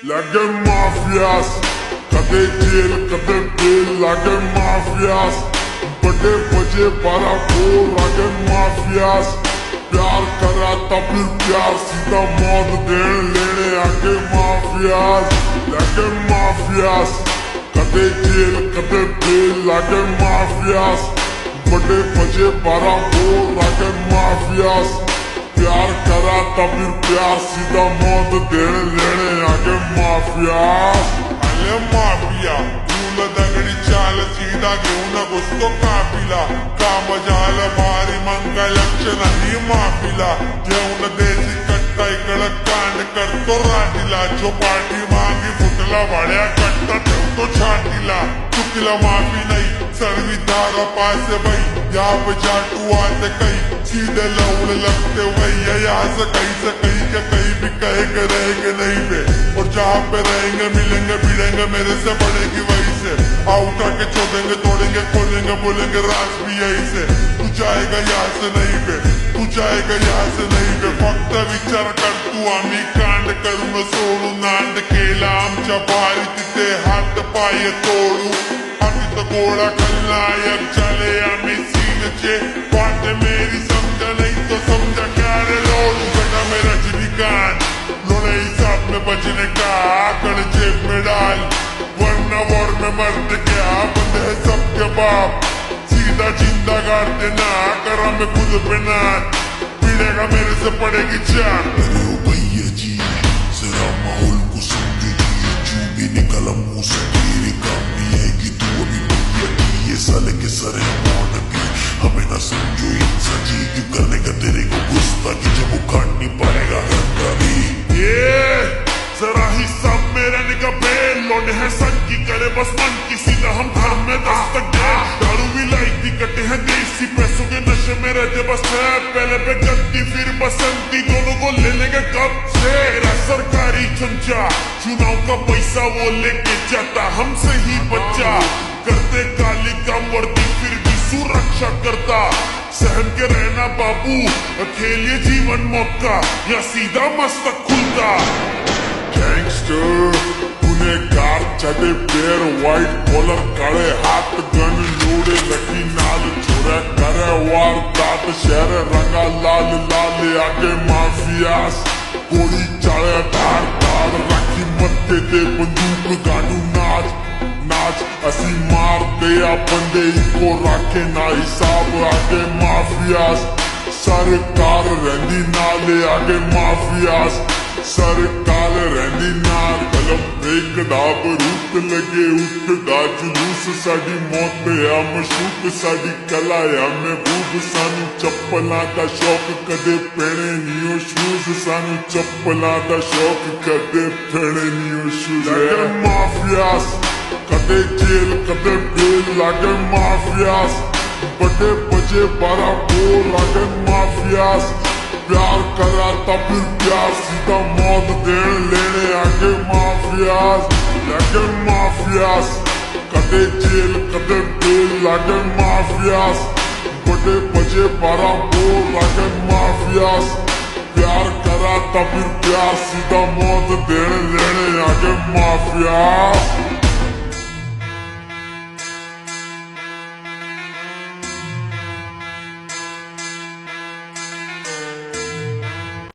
Like mafias, कदे jail कदे bell like mafias, बड़े बजे 12 को like mafias, प्यार करा था फिर प्यार सीधा मौत देने लेने आके mafias, like mafias, कदे जेल कदे बेल like mafias, बड़े बजे 12 को like mafias, प्यार करा था फिर प्यार सीधा मौत देने लेने आके mafias. अरे माफिया फूल दगडी चाल सीधा घेऊन घुसतो कापिला काम झालं भारी मंग लक्ष नाही माफिला घेऊन देशी कट्टा इकडं कांड करतो राटीला जो पाठी मागे फुटला वाड्या कट्टा ठेवतो छातीला चुकीला माफी नाही सर्वी धारा पास भाई या जाटू आते कई सीधे लौड़ लगते वही यहाँ से कहीं के कहीं भी कहेंगे रहेंगे नहीं पे और जहाँ पे रहेंगे मिलेंगे भिड़ेंगे मेरे से बढ़ेगी वही से उठा के छोड़ेंगे तोड़ेंगे खोलेंगे बोलेंगे राज भी यही से तू जाएगा यहाँ से नहीं पे तू जाएगा यहाँ से नहीं पे फक्त विचार कर तू आम्ही कांड करून सोडू नांद केला आमच्या भारी तिथे हात पाय तोडू आम्ही तर गोळा खलनायक झाले आम्ही सीनचे वाट मेरी समझा नहीं तो समझा क्या रे लोडू बेटा मेरा रजनीकांत लोने हिसाब में बचने का आकड़ जेब में डाल वरना वॉर में मर्द क्या बंद है सबके बाप सीधा जिंदा गाड़ देना करा मैं खुद पे ना पीड़ेगा मेरे से पड़ेगी जान. अरे ओ भैया जी जरा माहौल को समझो जी जू भी निकला मुंह से तेरे काम नहीं आएगी तू अभी भैया की ये साले के सरे मौन भी हमें ना समझो इंसान जी क्यों करने का तेरे को गुस्सा कि जब उखाड़ नहीं पाएगा हंगा भी ये जरा हिसाब मेरा निका बेल लौटे है सन की करे बस मन किसी न हम धाम में दस्तक दे दारू भी लाई थी कटे हैं देसी पैसों के नशे में रहते बस है पहले पे गद्दी फिर बसंती दोनों को ले लेंगे कब से मेरा सरकारी चमचा चुनाव का पैसा वो लेके जाता हमसे ही बच्चा करते काली काम वर्दी फिर भी सुरक्षा करता सहन के रहना बाबू खेलिए जीवन मौका या सीधा मस्तक खुलता. गैंगस्टर गुनेगार चढ़े पैर व्हाइट कॉलर काले हाथ गन लोड़े लकी नाल छोरा करे वारदात शहर रंगा लाल लाल आगे माफियास गोली चाले धार धार रखी मत्थे ते बंदूक गाड़ू नाच नाच असी मार दिया बंदे को रखे ना हिसाब आगे माफियास सरकार रंदी नाले आगे माफियास सरकार रंदी नाल कलम एक डाब रूप लगे उठदा जुलूस साडी मौत या मशूक साडी कला या महबूब सानू चप्पलां दा शौक कदे पैणे नियो शूज सानू चप्पलां दा शौक कदे पैणे नियो शूज. like mafias कदे जेल कदे बेल like mafias बड़े बजे 12 को like mafias प्यार करा था फिर प्यार सीधा मौत देने लेने आके mafias like mafias कदे जेल कदे बेल like mafias बड़े बजे 12 को like mafias प्यार करा था फिर प्यार सीधा मौत देने लेने आके mafias.